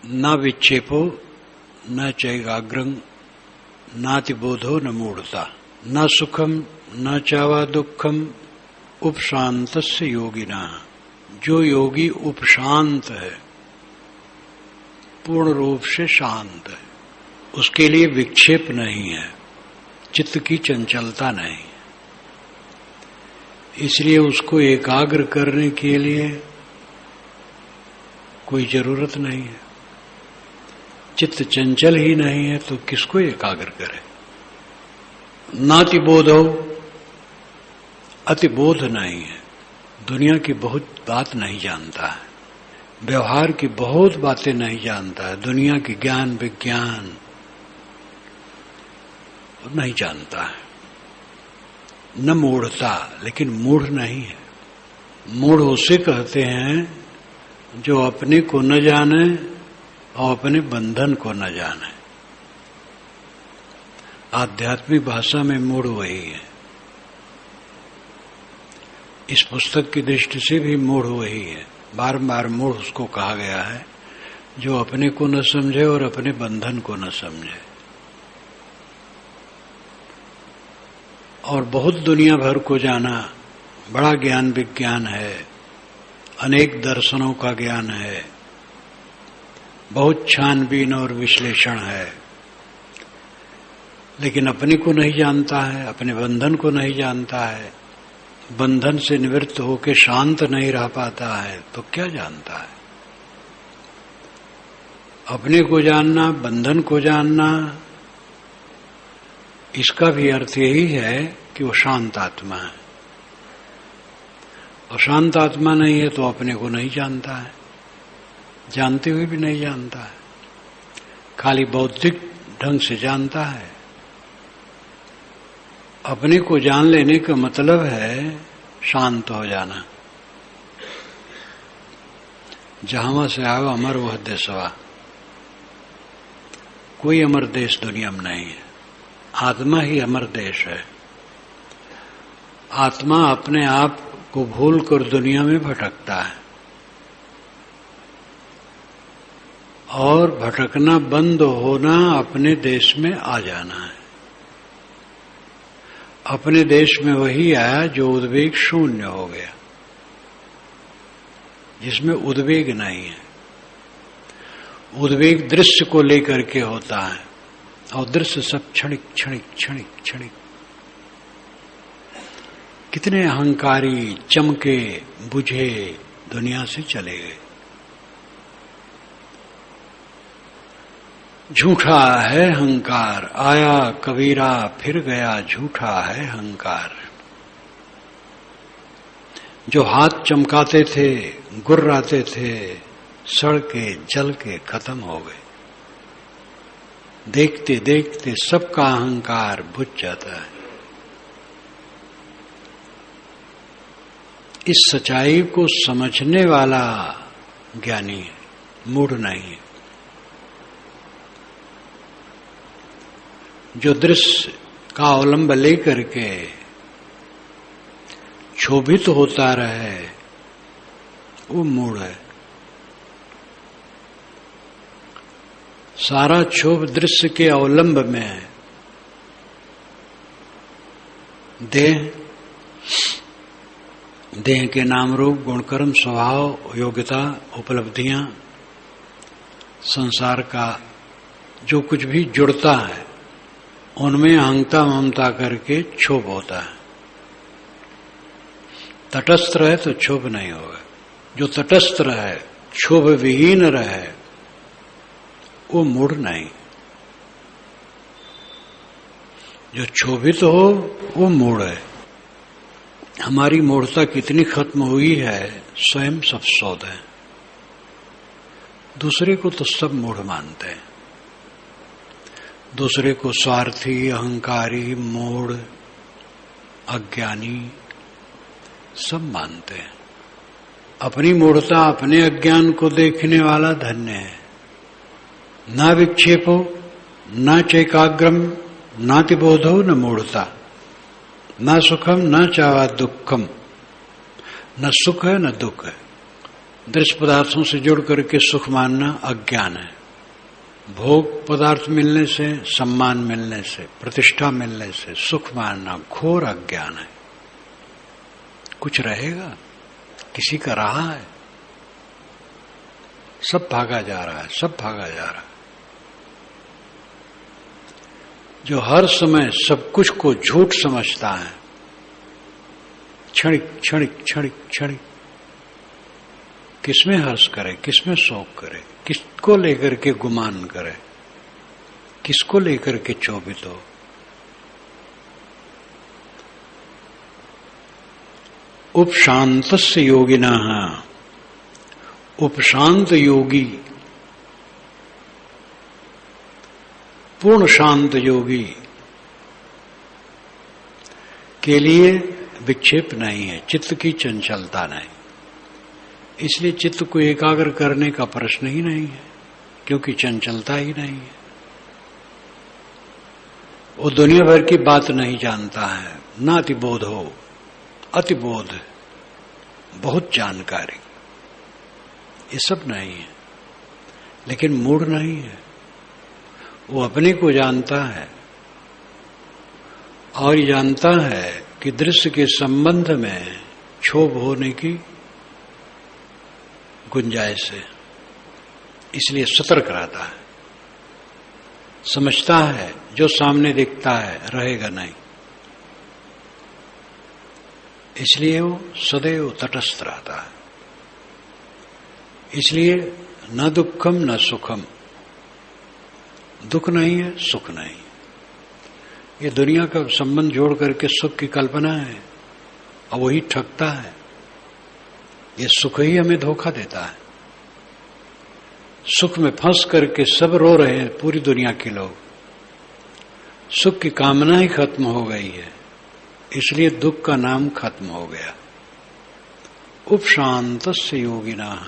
न विक्षेपो न चैकाग्रं नातिबोधो न मूढ़ता न सुखम न चावा दुखम उपशांतस्य योगिना। जो योगी उपशांत है, पूर्ण रूप से शांत है, उसके लिए विक्षेप नहीं है, चित्त की चंचलता नहीं, इसलिए उसको एकाग्र करने के लिए कोई जरूरत नहीं है। चित्त चंचल ही नहीं है तो किसको एकाग्र करे। नातिबोध हो, अतिबोध नहीं है, दुनिया की बहुत बात नहीं जानता है, व्यवहार की बहुत बातें नहीं जानता है, दुनिया की ज्ञान विज्ञान नहीं जानता है। न मूढ़ता, लेकिन मूढ़ नहीं है। मूढ़ उसे कहते हैं जो अपने को न जाने और अपने बंधन को न जाने। आध्यात्मिक भाषा में मूढ़ वही है, इस पुस्तक की दृष्टि से भी मूढ़ वही है। बार बार मूढ़ उसको कहा गया है जो अपने को न समझे और अपने बंधन को न समझे। और बहुत दुनिया भर को जाना, बड़ा ज्ञान विज्ञान है, अनेक दर्शनों का ज्ञान है, बहुत छानबीन और विश्लेषण है, लेकिन अपने को नहीं जानता है, अपने बंधन को नहीं जानता है, बंधन से निवृत्त होकर शांत नहीं रह पाता है, तो क्या जानता है। अपने को जानना, बंधन को जानना, इसका भी अर्थ यही है कि वो शांत आत्मा है। और शांत आत्मा नहीं है तो अपने को नहीं जानता है, जानते हुए भी नहीं जानता है, खाली बौद्धिक ढंग से जानता है। अपने को जान लेने का मतलब है शांत हो जाना। जहां से आयो अमर वह देशवा। कोई अमर देश दुनिया में नहीं है, आत्मा ही अमर देश है। आत्मा अपने आप को भूल कर दुनिया में भटकता है, और भटकना बंद होना अपने देश में आ जाना है। अपने देश में वही आया जो उद्वेग शून्य हो गया, जिसमें उद्वेग नहीं है। उद्वेग दृश्य को लेकर के होता है, और दृश्य सब क्षणिक क्षणिक क्षणिक क्षणिक। कितने अहंकारी चमके बुझे दुनिया से चले गए। झूठा है अहंकार, आया कबीरा फिर गया, झूठा है अहंकार। जो हाथ चमकाते थे, गुर्राते थे, सड़ के जल के खत्म हो गए। देखते देखते सबका अहंकार बुझ जाता है। इस सच्चाई को समझने वाला ज्ञानी है, मूढ़ नहीं है। जो दृश्य का अवलंब लेकर के क्षोभित होता रहे, वो मूढ़ है। सारा क्षोभ दृश्य के अवलंब में है। देह के नाम रूप गुणकर्म स्वभाव योग्यता उपलब्धियां, संसार का जो कुछ भी जुड़ता है उनमें अहंता ममता करके क्षोभ होता है। तटस्थ रहे तो क्षोभ नहीं होगा। जो तटस्थ रहे, क्षोभ विहीन रहे, वो मूढ़ नहीं। जो क्षोभित हो वो मूढ़ है। हमारी मूढ़ता कितनी खत्म हुई है, स्वयं सब शोध है। दूसरे को तो सब मूढ़ मानते हैं, दूसरे को स्वार्थी, अहंकारी, मूढ़, अज्ञानी सब मानते हैं। अपनी मूढ़ता, अपने अज्ञान को देखने वाला धन्य है। न विक्षेपो न चैकाग्रम नातिबोधो न मूढ़ता न सुखम न चावा दुखम। न सुख है न दुख है, दृश्य पदार्थों से जुड़ करके सुख मानना अज्ञान है। भोग पदार्थ मिलने से, सम्मान मिलने से, प्रतिष्ठा मिलने से सुख मानना घोर अज्ञान है। कुछ रहेगा? किसी का रहा है? सब भागा जा रहा है, सब भागा जा रहा है। जो हर समय सब कुछ को झूठ समझता है, क्षणिक क्षणिक क्षणिक क्षणिक, किसमें हर्ष करे, किसमें शोक करे, किसको लेकर के गुमान करे, किसको लेकर के चोभित हो। उपशांतस्य योगिनः, उपशांत योगी, पूर्ण शांत योगी के लिए विक्षेप नहीं है, चित्त की चंचलता नहीं। इसलिए चित्त को एकाग्र करने का प्रश्न ही नहीं है, क्योंकि चंचलता ही नहीं है। वो दुनिया भर की बात नहीं जानता है, ना अतिबोध हो, अतिबोध, बहुत जानकारी, ये सब नहीं है। लेकिन मूढ़ नहीं है, वो अपने को जानता है और जानता है कि दृश्य के संबंध में क्षोभ होने की गुंजाइश है, इसलिए सतर्क रहता है। समझता है जो सामने दिखता है रहेगा नहीं, इसलिए वो सदैव तटस्थ रहता है। इसलिए न दुखम न सुखम, दुख नहीं है, सुख नहीं। ये दुनिया का संबंध जोड़ करके सुख की कल्पना है और वही ठगता है। ये सुख ही हमें धोखा देता है। सुख में फंस करके सब रो रहे हैं, पूरी दुनिया के लोग। सुख की कामना ही खत्म हो गई है, इसलिए दुख का नाम खत्म हो गया। उपशांतस्य योगिनः,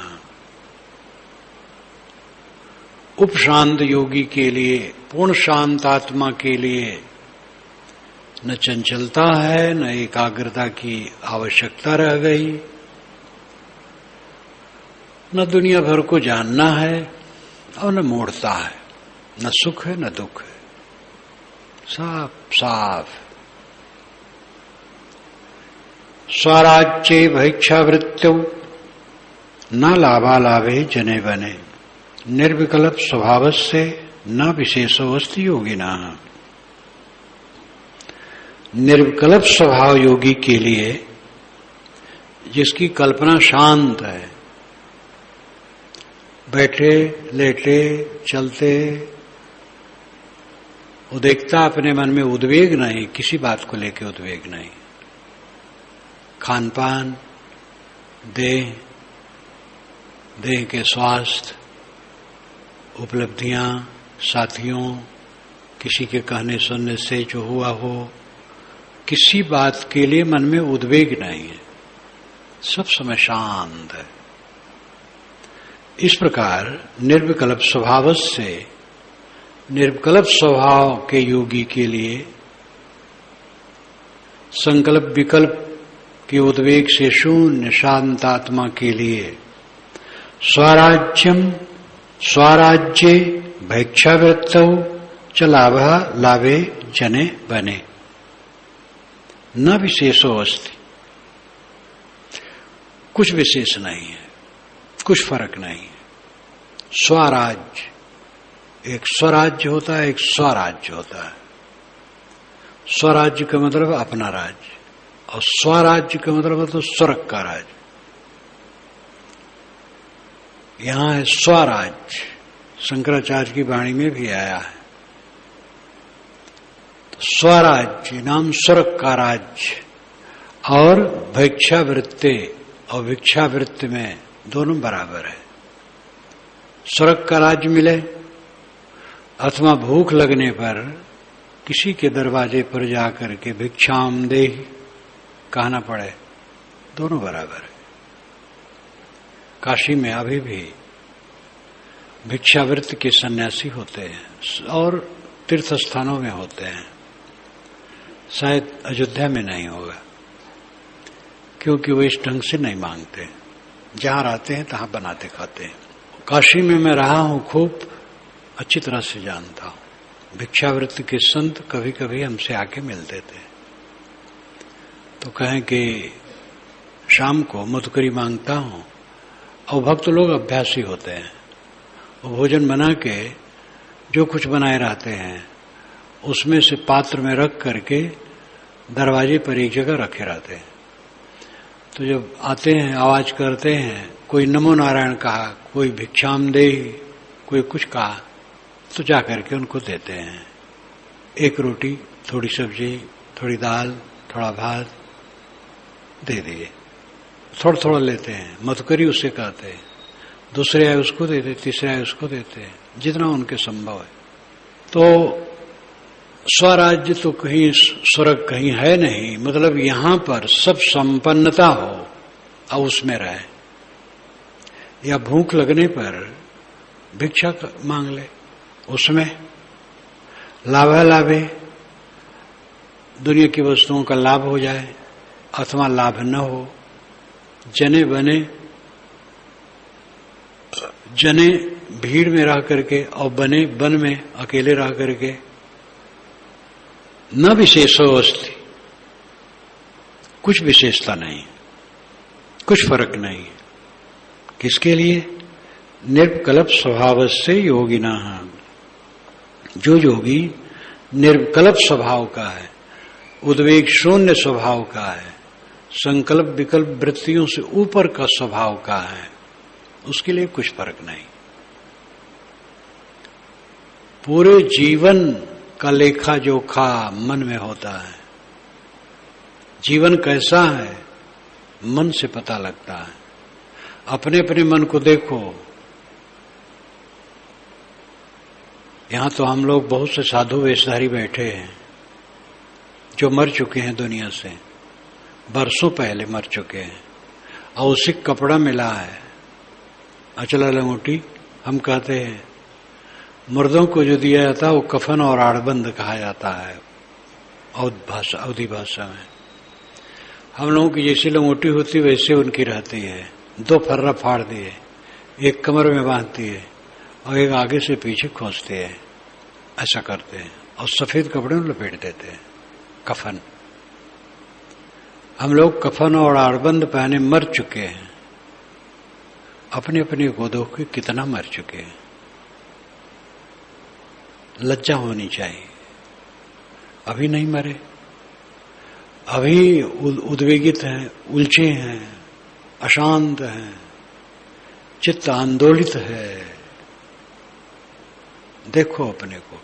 उपशांत योगी के लिए, पूर्ण शांत आत्मा के लिए न चंचलता है, न एकाग्रता की आवश्यकता रह गई, न दुनिया भर को जानना है और न मूढ़ता है, न सुख है न दुख है, साफ साफ। स्वराज्ये भैक्षावृत्त्यौ न लाभालाभे जने बने, निर्विकल्प स्वभाव से न विशेषो अस्ति योगिनः। निर्विकल्प स्वभाव योगी के लिए, जिसकी कल्पना शांत है, बैठे लेटे चलते, वो देखता अपने मन में उद्वेग नहीं, किसी बात को लेकर उद्वेग नहीं। खान पान, देह, देह के स्वास्थ्य, उपलब्धियां, साथियों, किसी के कहने सुनने से जो हुआ हो, किसी बात के लिए मन में उद्वेग नहीं है, सब समय शांत है। इस प्रकार निर्विकल्प स्वभाव से, निर्विकल्प स्वभाव के योगी के लिए संकल्प विकल्प के उद्वेग से शून्य शांत आत्मा के लिए स्वराज्यम, स्वराज्ये भैक्षावृत्तौ च लाभा लाभे जने बने, न विशेषो अस्ति। कुछ विशेष नहीं है, कुछ फर्क नहीं है। स्वराज्य, एक स्वराज्य होता है, एक स्वराज्य होता है। स्वराज्य का मतलब अपना राज्य, और स्वराज्य का मतलब तो स्वर्ग का राज्य। यहां है स्वराज्य, शंकराचार्य की वाणी में भी आया है। तो स्वराज्य नाम स्वर्ग का राज्य, और भिक्षावृत्ति और भिक्षावृत्ति में दोनों बराबर है। स्वर्ग का राज्य मिले अथवा भूख लगने पर किसी के दरवाजे पर जाकर के भिक्षाम देहि कहना पड़े, दोनों बराबर है। काशी में अभी भी भिक्षावृत्ति के सन्यासी होते हैं और तीर्थ स्थानों में होते हैं, शायद अयोध्या में नहीं होगा, क्योंकि वो इस ढंग से नहीं मांगते। जहां रहते हैं तहां बनाते खाते हैं। काशी में मैं रहा हूं, खूब अच्छी तरह से जानता हूं। भिक्षावृत्ति के संत कभी कभी हमसे आके मिलते थे, तो कहें कि शाम को मधुकरी मांगता हूं, और भक्त लोग अभ्यासी होते हैं, वो भोजन बना के जो कुछ बनाए रहते हैं उसमें से पात्र में रख करके दरवाजे पर एक जगह रखे रहते हैं। तो जब आते हैं आवाज करते हैं, कोई नमो नारायण कहा, कोई भिक्षाम दे, कोई कुछ कहा, तो जा करके उनको देते हैं। एक रोटी, थोड़ी सब्जी, थोड़ी दाल, थोड़ा भात दे दिए, थोड़ा थोड़ा लेते हैं। मधुकरी उससे कहते हैं, दूसरे आए उसको देते, तीसरे आए उसको देते हैं, जितना उनके संभव है। तो स्वराज्य तो कहीं स्वर्ग कहीं है नहीं, मतलब यहां पर सब संपन्नता हो और उसमें रहे, या भूख लगने पर भिक्षा मांग ले, उसमें लाभालाभे दुनिया की वस्तुओं का लाभ हो जाए अथवा लाभ न हो। जने बने जने भीड़ में रह करके और बने वन में अकेले रह करके, न विशेषो अस्ति, कुछ विशेषता नहीं, कुछ फर्क नहीं। किसके लिए? निर्विकल्प स्वभाव से योगिना, जो योगी निर्विकल्प स्वभाव का है, उद्वेग शून्य स्वभाव का है, संकल्प विकल्प वृत्तियों से ऊपर का स्वभाव का है, उसके लिए कुछ फर्क नहीं। पूरे जीवन का लेखा जोखा मन में होता है। जीवन कैसा है मन से पता लगता है। अपने अपने मन को देखो। यहां तो हम लोग बहुत से साधु वेशधारी बैठे हैं जो मर चुके हैं दुनिया से, बरसों पहले मर चुके हैं, और उसी कपड़ा मिला है, अचला लंगोटी। हम कहते हैं मुर्दों को जो दिया जाता है वो कफन और आड़बंद कहा जाता है अवधी भाषा में। हम लोगों की जैसी लंगोटी होती वैसे उनकी रहती है। 2 फर्रा फाड़ दिए, एक कमर में बांधती है और एक आगे से पीछे खोजते हैं, ऐसा करते हैं, और सफेद कपड़े में लपेट देते हैं, कफन। हम लोग कफन और आड़बंद पहने मर चुके हैं, अपने अपने गोदों के कितना मर चुके हैं। लज्जा होनी चाहिए। अभी नहीं मरे, अभी उद्वेगित हैं, उलझे हैं, अशांत हैं, चित्त आंदोलित है। देखो अपने को।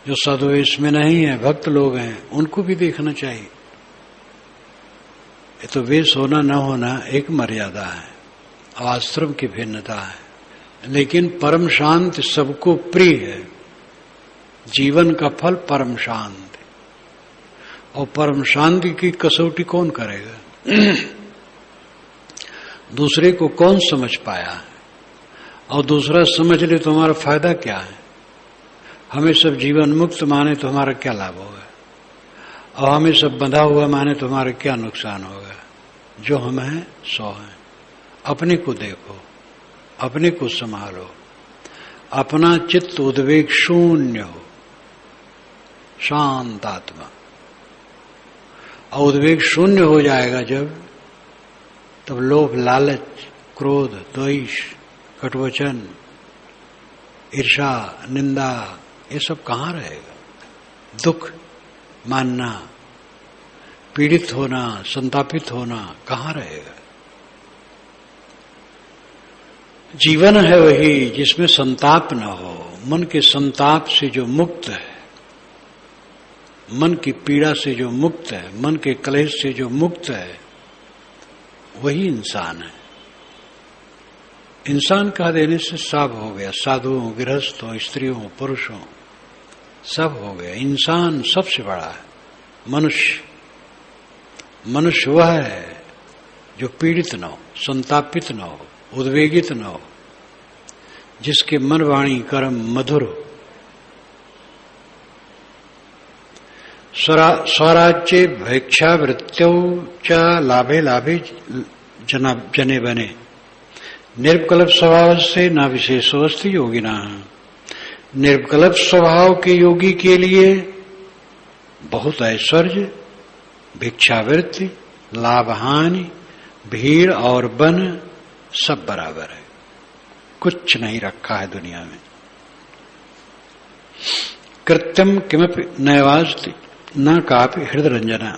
जो साधुवेश में नहीं है, भक्त लोग हैं, उनको भी देखना चाहिए। ये तो वेश होना न होना एक मर्यादा है, आश्रम की भिन्नता है, लेकिन परम शांति सबको प्रिय है। जीवन का फल परम शांति, और परम शांति की कसौटी कौन करेगा? दूसरे को कौन समझ पाया है? और दूसरा समझ ले तो हमारा फायदा क्या है? हमें सब जीवन मुक्त माने तो हमारा क्या लाभ होगा, और हमें सब बंधा हुआ माने तो हमारा क्या नुकसान होगा? जो हम हैं सो हैं। अपने को देखो, अपने को संभालो, अपना चित्त उद्वेग शून्य हो, शांत आत्मा। और उद्वेग शून्य हो जाएगा जब, तब लोभ, लालच, क्रोध, द्वेष, कटवचन, ईर्षा, निंदा, ये सब कहाँ रहेगा? दुख मानना, पीड़ित होना, संतापित होना कहाँ रहेगा? जीवन है वही जिसमें संताप न हो। मन के संताप से जो मुक्त है, मन की पीड़ा से जो मुक्त है, मन के कलेश से जो मुक्त है, वही इंसान है। इंसान कह देने से सब हो गया। साधुओं, गृहस्थों, स्त्रियों, पुरुषों, सब हो गया। इंसान सबसे बड़ा है। मनुष्य मनुष्य वह है जो पीड़ित न हो, संतापित न हो, उद्वेगित न हो, जिसके मन, वाणी, कर्म मधुर हो। स्वराज्य भिक्षावृत्त्यौ च लाभे लाभे जने बने। निर्विकल्प स्वभाव से न विशेषोस्ति योगिना। निर्विकल्प स्वभाव के योगी के लिए बहुत ऐश्वर्य, भिक्षावृत्ति, लाभ हानि, भीड़ और बन सब बराबर है, कुछ नहीं रखा है दुनिया में। कृत्यम किमपि नैवास्ति न कापि हृदय रंजना।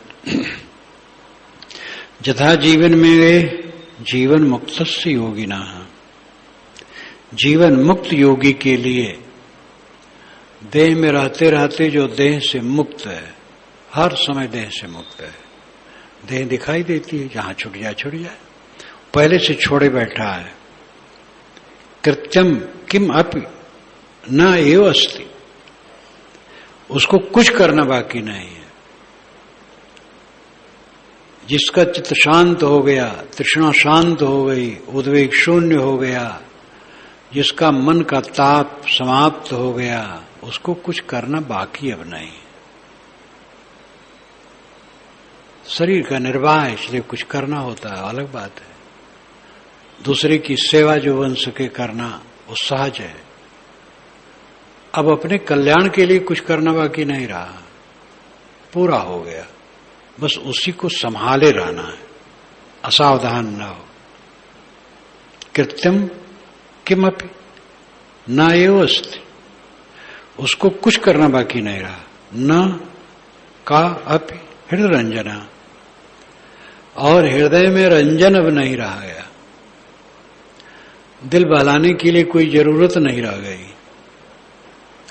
यथा जीवन में वे जीवन मुक्त से योगिना। जीवन मुक्त योगी के लिए देह में रहते रहते जो देह से मुक्त है, हर समय देह से मुक्त है, देह दिखाई देती है, जहां छूट जाए छूट जाए, पहले से छोड़े बैठा है। कृत्यम किम अपि न एव अस्ति, उसको कुछ करना बाकी नहीं है। जिसका चित्त शांत हो गया, तृष्णा शांत हो गई, उद्वेग शून्य हो गया, जिसका मन का ताप समाप्त हो गया, उसको कुछ करना बाकी अब नहीं। शरीर का निर्वाह है, इसलिए कुछ करना होता है, अलग बात है। दूसरे की सेवा जो बन सके करना वो सहज है। अब अपने कल्याण के लिए कुछ करना बाकी नहीं रहा, पूरा हो गया, बस उसी को संभाले रहना है, असावधान न हो। कृत्यम किमपि न एव अस्ति, उसको कुछ करना बाकी नहीं रहा। न का अपि हृदय रंजना, और हृदय में रंजन अब नहीं रहा गया। दिल बहलाने के लिए कोई जरूरत नहीं रह गई।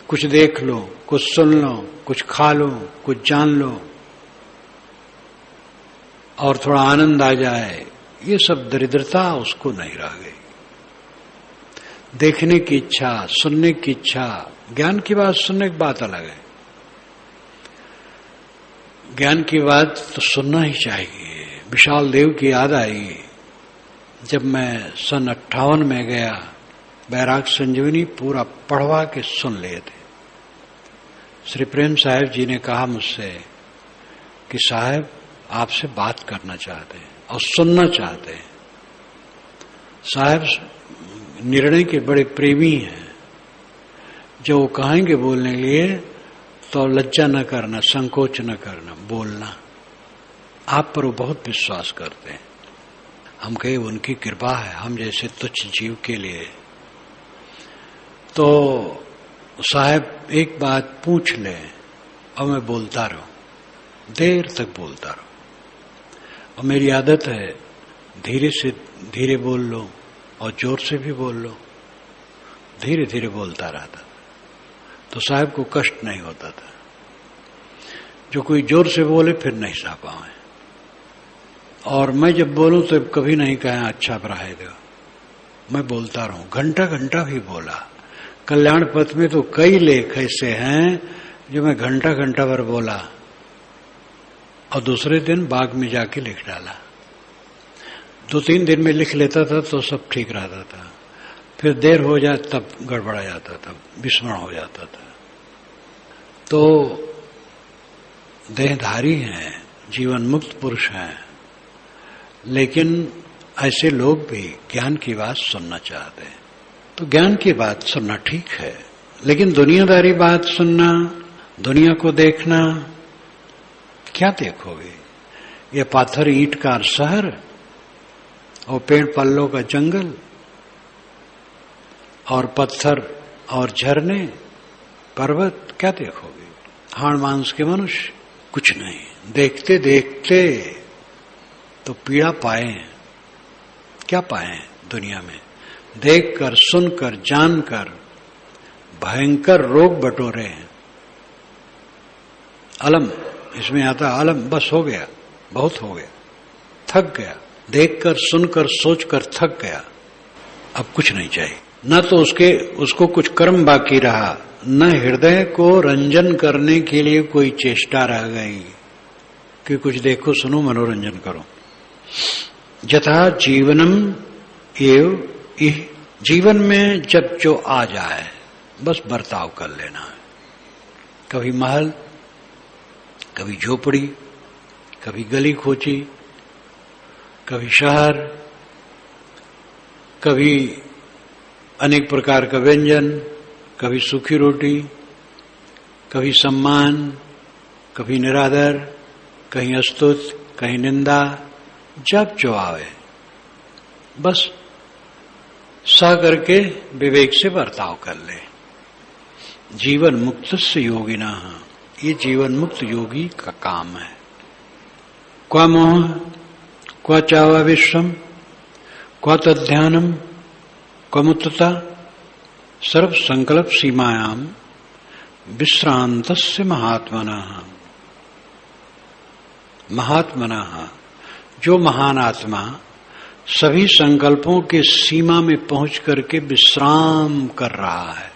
कुछ देख लो, कुछ सुन लो, कुछ खा लो, कुछ जान लो और थोड़ा आनंद आ जाए, ये सब दरिद्रता उसको नहीं रह गई। देखने की इच्छा, सुनने की इच्छा, ज्ञान की बात सुनने की बात अलग है, ज्ञान की बात तो सुनना ही चाहिए। विशाल देव की याद आई, जब मैं सन 58 में गया, बैराग संजीवनी पूरा पढ़वा के सुन लिए थे। श्री प्रेम साहब जी ने कहा मुझसे कि साहब आपसे बात करना चाहते हैं और सुनना चाहते हैं। साहब निर्णय के बड़े प्रेमी हैं, जो वो कहेंगे बोलने के लिए तो लज्जा न करना, संकोच न करना, बोलना। आप पर वो बहुत विश्वास करते हैं। हम कहे उनकी कृपा है हम जैसे तुच्छ जीव के लिए। तो साहब एक बात पूछ ले और मैं बोलता रहूं, देर तक बोलता रहूं। और मेरी आदत है धीरे से धीरे बोल लो और जोर से भी बोल लो, धीरे धीरे बोलता रहता, तो साहब को कष्ट नहीं होता था। जो कोई जोर से बोले फिर नहीं सह पाए। और मैं जब बोलूं तो कभी नहीं कहें अच्छा बढ़ाए दो, मैं बोलता रहूं, घंटा घंटा भी बोला। कल्याण पथ में तो कई लेख ऐसे हैं जो मैं घंटा घंटा भर बोला और दूसरे दिन बाग में जाके लिख डाला। 2-3 दिन में लिख लेता था तो सब ठीक रहता था, फिर देर हो जाए तब गड़बड़ा जाता था, विस्मरण हो जाता था। तो देहधारी हैं, जीवन मुक्त पुरुष हैं, लेकिन ऐसे लोग भी ज्ञान की बात सुनना चाहते हैं। तो ज्ञान की बात सुनना ठीक है, लेकिन दुनियादारी बात सुनना, दुनिया को देखना, क्या देखोगे? ये पाथर ईंट का शहर और पेड़ पल्लों का जंगल और पत्थर और झरने, पर्वत, क्या देखोगे? हाड़ मांस के मनुष्य, कुछ नहीं। देखते देखते तो पीड़ा पाए, क्या पाए दुनिया में? देखकर, सुनकर, जानकर भयंकर रोग बटोरे हैं। अलम, इसमें आता अलम, बस हो गया, बहुत हो गया, थक गया, देखकर, सुनकर, सोचकर थक गया, अब कुछ नहीं चाहिए। न तो उसको कुछ कर्म बाकी रहा, न हृदय को रंजन करने के लिए कोई चेष्टा रह गई कि कुछ देखो, सुनो, मनोरंजन करो। यथा जीवनम एव इह, जीवन में जब जो आ जाए बस बर्ताव कर लेना है। कभी महल, कभी झोपड़ी, कभी गली खोची, कभी शहर, कभी अनेक प्रकार का व्यंजन, कभी सूखी रोटी, कभी सम्मान, कभी निरादर, कहीं अस्तुत, कहीं निंदा, जब जो आवे बस सा करके विवेक से बर्ताव कर ले। जीवन मुक्त से योगिना, ये जीवन मुक्त योगी का काम है। क्वा मोह, क्वा चावा विश्वम, क्वा तद्ध्यानम, क्वा मुक्तता, सर्व संकल्प सीमायाम विश्रांतस्य महात्मनः। महात्मनः, जो महान आत्मा सभी संकल्पों के सीमा में पहुंच करके विश्राम कर रहा है।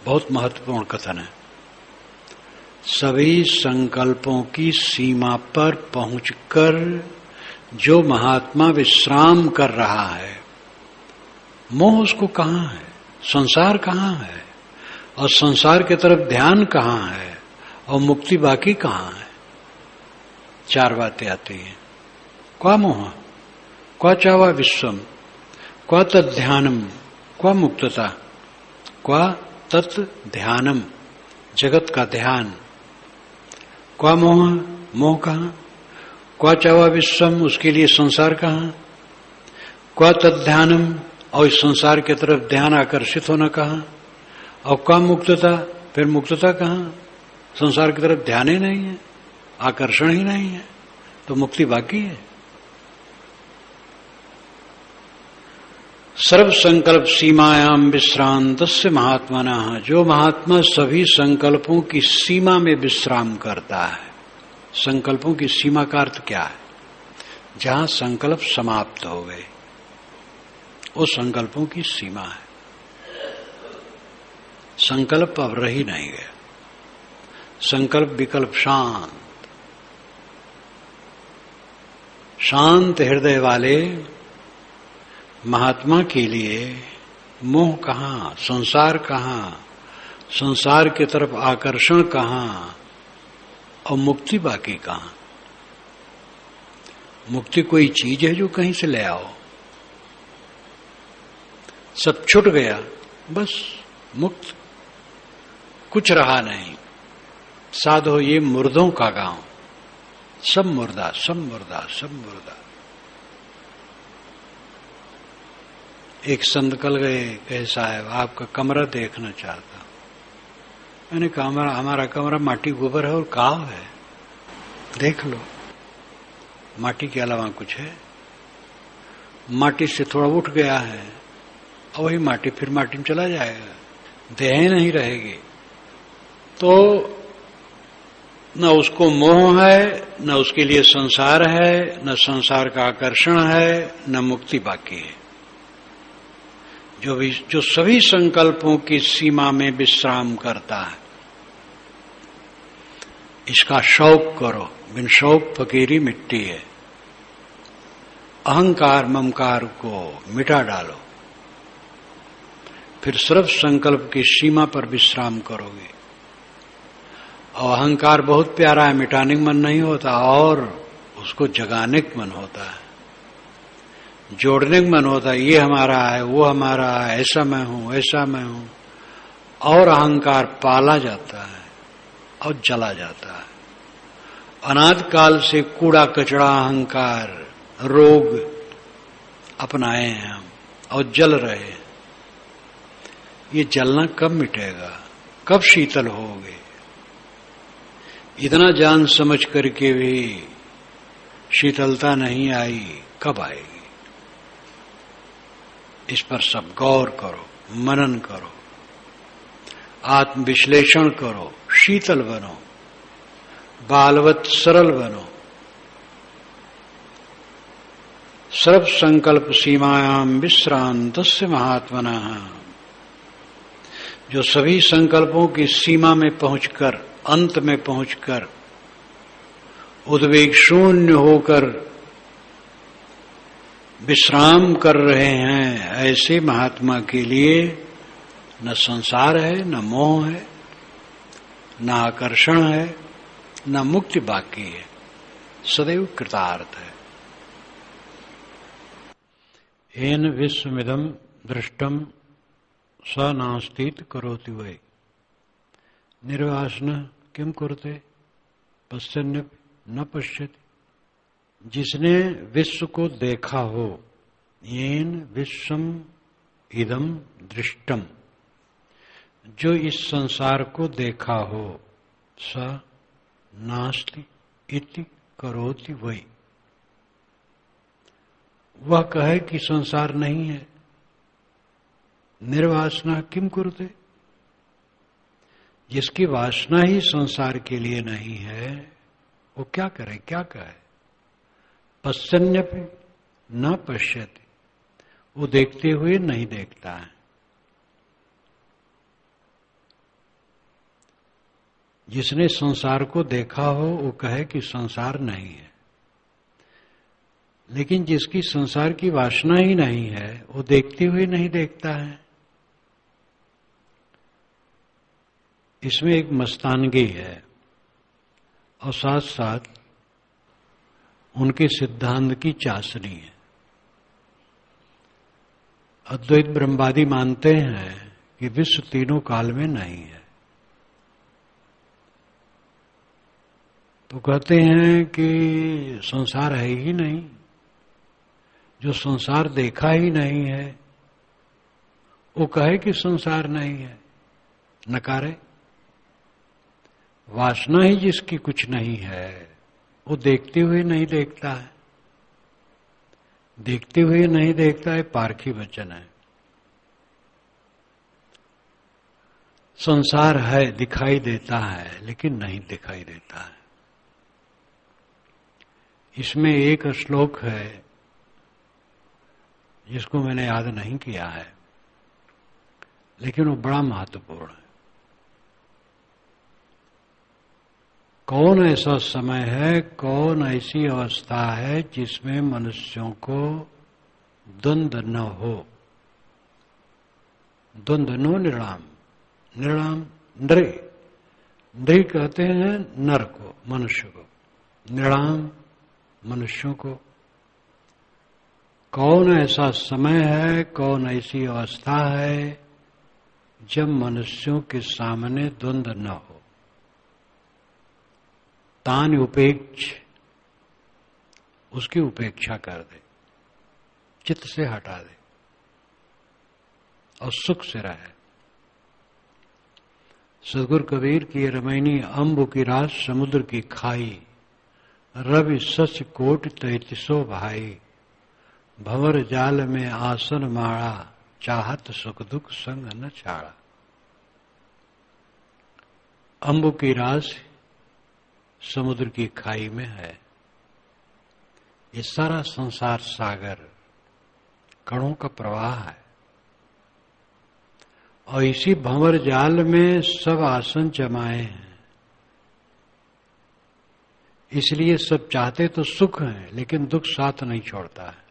बहुत महत्वपूर्ण कथन है। सभी संकल्पों की सीमा पर पहुंचकर जो महात्मा विश्राम कर रहा है, मोह उसको कहां है, संसार कहां है, और संसार की तरफ ध्यान कहां है, और मुक्ति बाकी कहां है। चार बातें आती हैं। क्वा मोह, क्वा चावा विश्वम, क्वा तद्ध्यानम, क्वा मुक्तता, क्वा तत् ध्यानम, जगत का ध्यान। क्वा मोह, मोह कहां, क्वा चावा विश्वम, उसके लिए संसार कहां, क्वा तद्ध्यानम, और इस संसार की तरफ ध्यान आकर्षित होना कहां, और क्वा मुक्तता, फिर मुक्तता कहां, संसार की तरफ ध्यान ही नहीं है, आकर्षण ही नहीं है, तो मुक्ति बाकी है। सर्व संकल्प सीमायाम विश्रांतस्य महात्मनः, जो महात्मा सभी संकल्पों की सीमा में विश्राम करता है। संकल्पों की सीमा का अर्थ क्या है? जहां संकल्प समाप्त हो गए, वो संकल्पों की सीमा है। संकल्प अब रही नहीं गया। संकल्प विकल्प शांत, शांत हृदय वाले महात्मा के लिए मोह कहां, संसार कहां, संसार की तरफ आकर्षण कहां, और मुक्ति बाकी कहां। मुक्ति कोई चीज है जो कहीं से ले आओ, सब छूट गया, बस मुक्त, कुछ रहा नहीं। साधो ये मुर्दों का गांव, सब मुर्दा, सब मुर्दा, सब मुर्दा। एक संत कल गए, कहे साहब आपका कमरा देखना चाहता। मैंने कहा हमारा कमरा माटी गोबर है और काव है, देख लो। माटी के अलावा कुछ है? माटी से थोड़ा उठ गया है और वही माटी फिर माटी में चला जाएगा, देह नहीं रहेगी। तो न उसको मोह है, न उसके लिए संसार है, न संसार का आकर्षण है, न मुक्ति बाकी है। जो सभी संकल्पों की सीमा में विश्राम करता है, इसका शौक करो। बिन शौक फकीरी मिट्टी है। अहंकार ममकार को मिटा डालो, फिर सर्व संकल्प की सीमा पर विश्राम करोगे। और अहंकार बहुत प्यारा है, मिटाने का मन नहीं होता, और उसको जगाने का मन होता है, जोड़ने का मन होता है। ये हमारा है, वो हमारा है, ऐसा मैं हूं, ऐसा मैं हूं। और अहंकार पाला जाता है और जला जाता है। अनाद काल से कूड़ा कचड़ा अहंकार रोग अपनाए हैं हम और जल रहे हैं। ये जलना कब मिटेगा, कब शीतल होगे? इतना जान समझ करके भी शीतलता नहीं आई, कब आएगी? इस पर सब गौर करो, मनन करो, आत्मविश्लेषण करो, शीतल बनो, बालवत सरल बनो। सर्व संकल्प सीमायाम विश्रांतस्य महात्मनः, जो सभी संकल्पों की सीमा में पहुंचकर, अंत में पहुंचकर उद्वेग शून्य होकर विश्राम कर रहे हैं, ऐसे महात्मा के लिए न संसार है, न मोह है, न आकर्षण है, न मुक्ति बाकी है, सदैव कृतार्थ है। येन विश्वमिदं दृष्टम स नास्तीत करोति वै। निर्वासनः किम कुरुते पश्यन्यपि न पश्यति। जिसने विश्व को देखा हो, येन विश्वम इदम दृष्टम, जो इस संसार को देखा हो, स नास्ति इति करोति वै, वह कहे कि संसार नहीं है। निर्वासना किम कुरुते, जिसकी वासना ही संसार के लिए नहीं है, वो क्या करे, क्या कहे। पश्यन्यपि न पश्यति, वो देखते हुए नहीं देखता है। जिसने संसार को देखा हो वो कहे कि संसार नहीं है, लेकिन जिसकी संसार की वासना ही नहीं है वो देखते हुए नहीं देखता है। इसमें एक मस्तानगी है और साथ साथ उनके सिद्धांत की चाशनी है। अद्वैत ब्रह्मवादी मानते हैं कि विश्व तीनों काल में नहीं है, तो कहते हैं कि संसार है ही नहीं। जो संसार देखा ही नहीं है वो कहे कि संसार नहीं है, नकारे। वासना ही जिसकी कुछ नहीं है वो देखते हुए नहीं देखता है। देखते हुए नहीं देखता है पारखी वचन है। संसार है, दिखाई देता है, लेकिन नहीं दिखाई देता है। इसमें एक श्लोक है जिसको मैंने याद नहीं किया है, लेकिन वो बड़ा महत्वपूर्ण है। कौन ऐसा समय है, कौन ऐसी अवस्था है जिसमें मनुष्यों को द्वंद्व न हो। द्वंद्व नो निर्णाम, निर्णाम नृ, नृ कहते हैं नर को, मनुष्य को, निर्णाम मनुष्यों को। कौन ऐसा समय है, कौन ऐसी अवस्था है जब मनुष्यों के सामने द्वंद्व न हो। तान उपेक्ष, उसकी उपेक्षा कर दे, चित्त से हटा दे और सुख से रहे। सदगुरु कबीर की रमैनी अम्बु की रात समुद्र की खाई, रवि सच कोट 33 भाई, भंवर जाल में आसन माड़ा, चाहत सुख दुख संग न छाड़ा। अम्बु की रास समुद्र की खाई में है। ये सारा संसार सागर कणों का प्रवाह है और इसी भंवर जाल में सब आसन जमाए हैं। इसलिए सब चाहते तो सुख है, लेकिन दुख साथ नहीं छोड़ता है।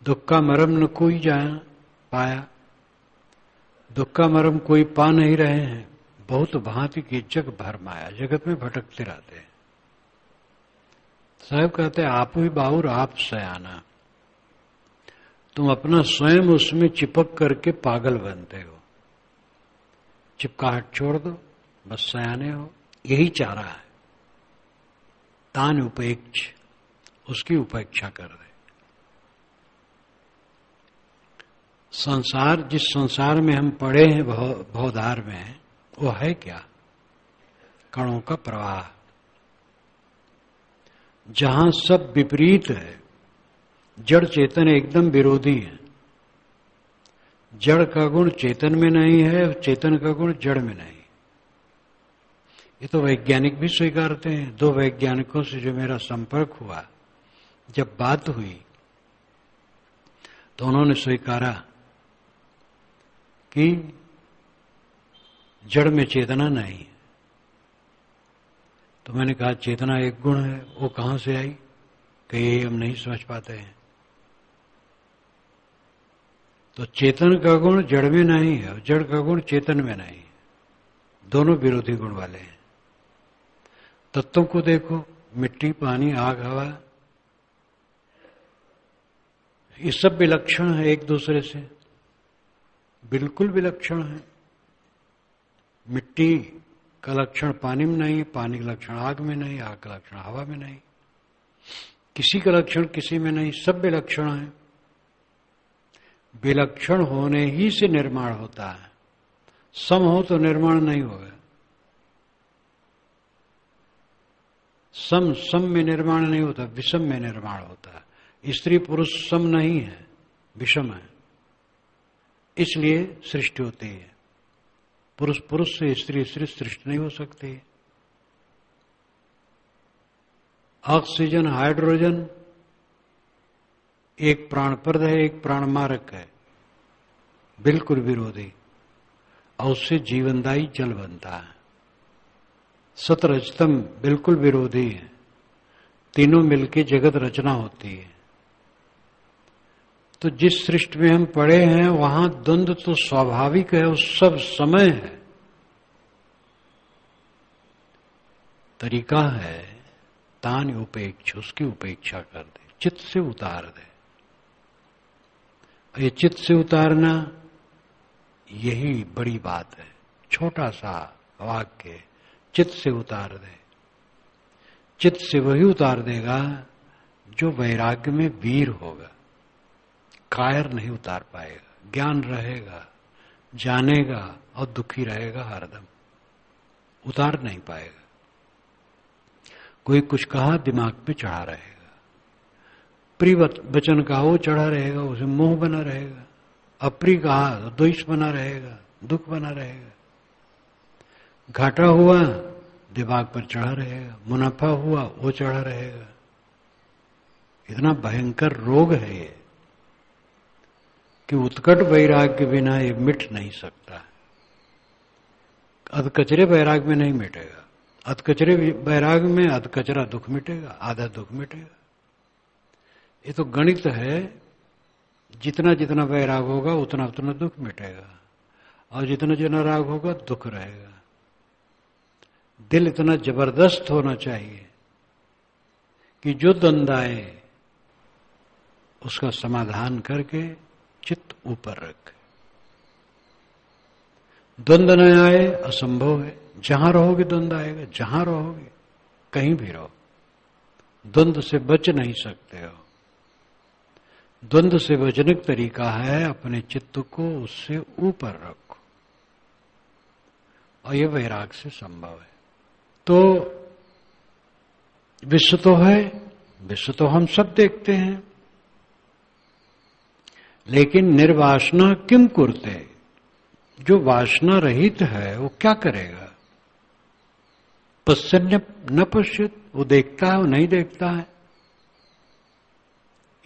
दुख का मरम न कोई जाया पाया, दुख का मरम कोई पा नहीं रहे हैं। बहुत भांति की जग भर माया, जगत में भटकते रहते हैं। साहब कहते हैं आप ही बाहुर आप सयाना, तुम अपना स्वयं उसमें चिपक करके पागल बनते हो। चिपकाहट छोड़ दो, बस सयाने हो। यही चाह रहा है। तान उपेक्ष, उसकी उपेक्षा कर दे। संसार, जिस संसार में हम पड़े हैं भवधार में, वो है क्या? कणों का प्रवाह, जहां सब विपरीत है। जड़ चेतन एकदम विरोधी है। जड़ का गुण चेतन में नहीं है, चेतन का गुण जड़ में नहीं। ये तो वैज्ञानिक भी स्वीकारते हैं। दो वैज्ञानिकों से जो मेरा संपर्क हुआ, जब बात हुई तो उन्होंने स्वीकारा कि जड़ में चेतना नहीं है। तो मैंने कहा चेतना एक गुण है, वो कहां से आई? कि ये हम नहीं समझ पाते हैं। तो चेतन का गुण जड़ में नहीं है, जड़ का गुण चेतन में नहीं है। दोनों विरोधी गुण वाले हैं। तत्वों को देखो, मिट्टी, पानी, आग, हवा, ये सब विलक्षण है एक दूसरे से, बिल्कुल विलक्षण है। मिट्टी का लक्षण पानी में नहीं, पानी का लक्षण आग में नहीं, आग का लक्षण हवा में नहीं, किसी का लक्षण किसी में नहीं, सब विलक्षण है। विलक्षण होने ही से निर्माण होता है। सम हो तो निर्माण नहीं होगा। सम में निर्माण नहीं होता, विषम में निर्माण होता है। स्त्री पुरुष सम नहीं है, विषम है, इसलिए सृष्टि होती है। पुरुष पुरुष से स्त्री स्त्री सृष्टि नहीं हो सकती। ऑक्सीजन हाइड्रोजन एक प्राणप्रद है, एक प्राणमारक है, बिल्कुल विरोधी, और उससे जीवनदायी जल बनता है। सतरजतम बिल्कुल विरोधी है, तीनों मिलके जगत रचना होती है। तो जिस सृष्टि में हम पड़े हैं वहां द्वंद्व तो स्वाभाविक है, उस सब समय है। तरीका है तान उपेक्षा, उसकी उपेक्षा कर दे, चित्त से उतार दे। ये चित्त से उतारना यही बड़ी बात है। छोटा सा वाक्य, चित्त से उतार दे। चित्त से वही उतार देगा जो वैराग्य में वीर होगा। कायर नहीं उतार पाएगा। ज्ञान रहेगा, जानेगा और दुखी रहेगा हरदम, उतार नहीं पाएगा। कोई कुछ कहा दिमाग पे चढ़ा रहेगा, प्रिय वचन कहा वो चढ़ा रहेगा, उसे मोह बना रहेगा। अप्रिय कहा तो द्वेष बना रहेगा, दुख बना रहेगा। घाटा हुआ दिमाग पर चढ़ा रहेगा, मुनाफा हुआ वो चढ़ा रहेगा। इतना भयंकर रोग है ये कि उत्कट वैराग्य के बिना ये मिट नहीं सकता। अधकचरे वैराग्य में नहीं मिटेगा। अधकचरे वैराग्य में अधकचरा दुख मिटेगा, आधा दुख मिटेगा। ये तो गणित है, जितना जितना वैराग होगा उतना उतना दुख मिटेगा, और जितना जितना राग होगा दुख रहेगा। दिल इतना जबरदस्त होना चाहिए कि जो द्वंद्व आए उसका समाधान करके चित्त ऊपर रखे। द्वंद्व न आए असंभव है। जहां रहोगे द्वंद्व आएगा, जहां रहोगे, कहीं भी रहो, द्वंद्व से बच नहीं सकते हो। द्वंद्व से बचने का तरीका है अपने चित्त को उससे ऊपर रखो, और यह वैराग से संभव है। तो विश्व तो है, विश्व तो हम सब देखते हैं, लेकिन निर्वासना किम कुरते, जो वासना रहित है वो क्या करेगा? पश्चन्य न पश्चित, वो देखता है वो नहीं देखता है।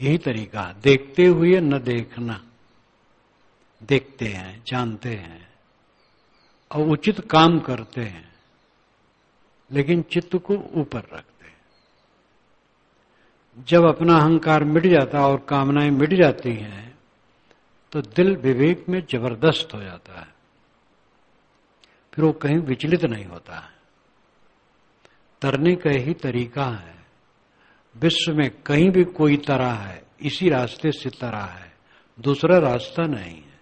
यही तरीका, देखते हुए न देखना। देखते हैं, जानते हैं और उचित काम करते हैं, लेकिन चित्त को ऊपर रखते हैं। जब अपना अहंकार मिट जाता और कामनाएं मिट जाती हैं तो दिल विवेक में जबरदस्त हो जाता है, फिर वो कहीं विचलित नहीं होता है। तरने का ही तरीका है। विश्व में कहीं भी कोई तरा है, इसी रास्ते से तरा है, दूसरा रास्ता नहीं है।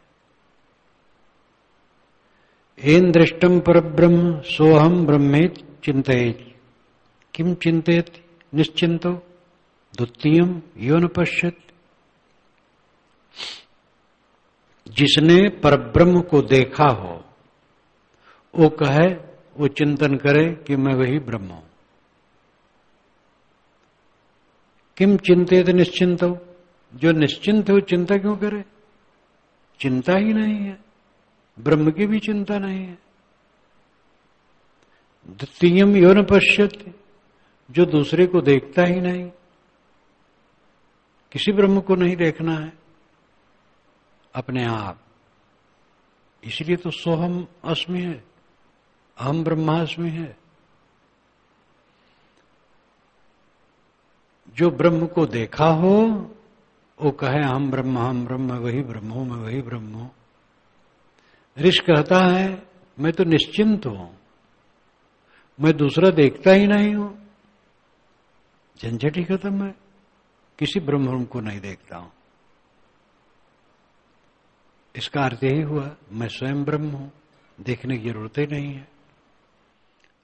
एन दृष्टम परब्रह्म सोहम ब्रह्मेत चिंतेत, किम चिंतेत निश्चिंतो द्वितीयम यो न पश्यत। जिसने परब्रह्म को देखा हो वो कहे, वो चिंतन करे कि मैं वही ब्रह्म हूं। किम चिंतेत निश्चिंतो, जो निश्चिंत हो चिंता क्यों करे? चिंता ही नहीं है, ब्रह्म की भी चिंता नहीं है। द्वितीयम यो न पश्यत, जो दूसरे को देखता ही नहीं, किसी ब्रह्म को नहीं देखना है, अपने आप। इसलिए तो सोहम अस्मि है, अहम ब्रह्मास्मि है। जो ब्रह्म को देखा हो वो कहे हम ब्रह्म, वही ब्रह्म हूं, मैं वही ब्रह्म हूं। ऋषि कहता है मैं तो निश्चिंत हूं, मैं दूसरा देखता ही नहीं हूं, झंझट ही खत्म है, किसी ब्रह्म को नहीं देखता हूं। इसका अर्थ यही हुआ, मैं स्वयं ब्रह्म हूं, देखने की जरूरत ही नहीं है।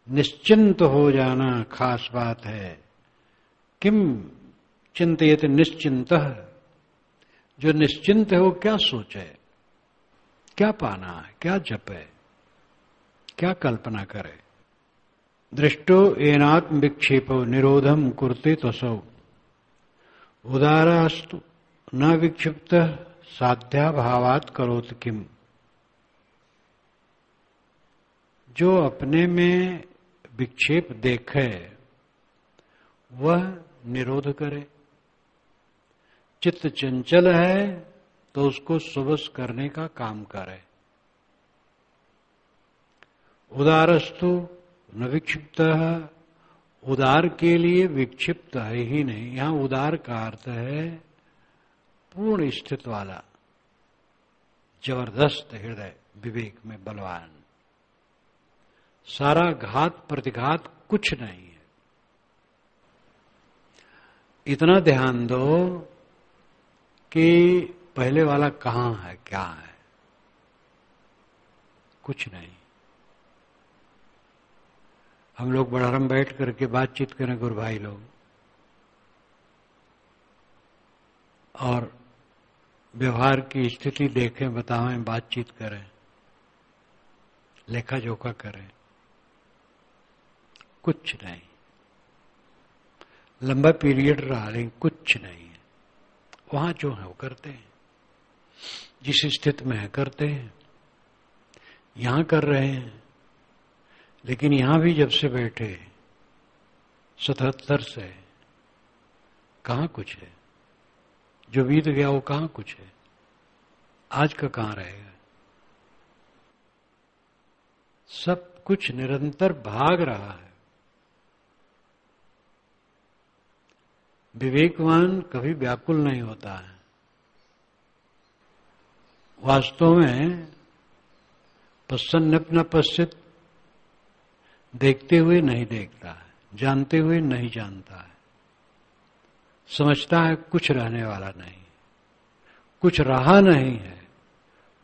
निश्चिंत हो जाना खास बात है। किम चिंतयति निश्चिंतः, जो निश्चिंत है वो क्या सोचे, क्या पाना है, क्या जपे, क्या कल्पना करे। दृष्टो एनात्म विक्षेपो निरोधम कुर्ते तसौ उदारास्तु न विक्षिप्त साध्याभावात् करोति किम। जो अपने में विक्षेप देखे वह निरोध करे। चित्त चंचल है तो उसको सुबस करने का काम करे। उदारस्तु न विक्षिप्त, उदार के लिए विक्षिप्त है ही नहीं। यहां उदार का अर्थ है पूर्ण स्थित वाला, जबरदस्त हृदय, विवेक में बलवान। सारा घात प्रतिघात कुछ नहीं है। इतना ध्यान दो कि पहले वाला कहां है, क्या है, कुछ नहीं। हम लोग बड़ारम बैठ करके बातचीत करें गुरु भाई लोग, और व्यवहार की स्थिति देखें, बताएं, बातचीत करें, लेखा जोखा करें, कुछ नहीं। लंबा पीरियड रहा लेकिन कुछ नहीं है। वहां जो है वो करते हैं, जिस स्थिति में है करते हैं। यहां कर रहे हैं, लेकिन यहां भी जब से बैठे 77 से कहां कुछ है। जो बीत गया वो कहां कुछ है, आज का कहां रहेगा। सब कुछ निरंतर भाग रहा है। विवेकवान कभी व्याकुल नहीं होता है। वास्तव में पश्चन्न पश्चित, देखते हुए नहीं देखता है, जानते हुए नहीं जानता है। समझता है कुछ रहने वाला नहीं, कुछ रहा नहीं है,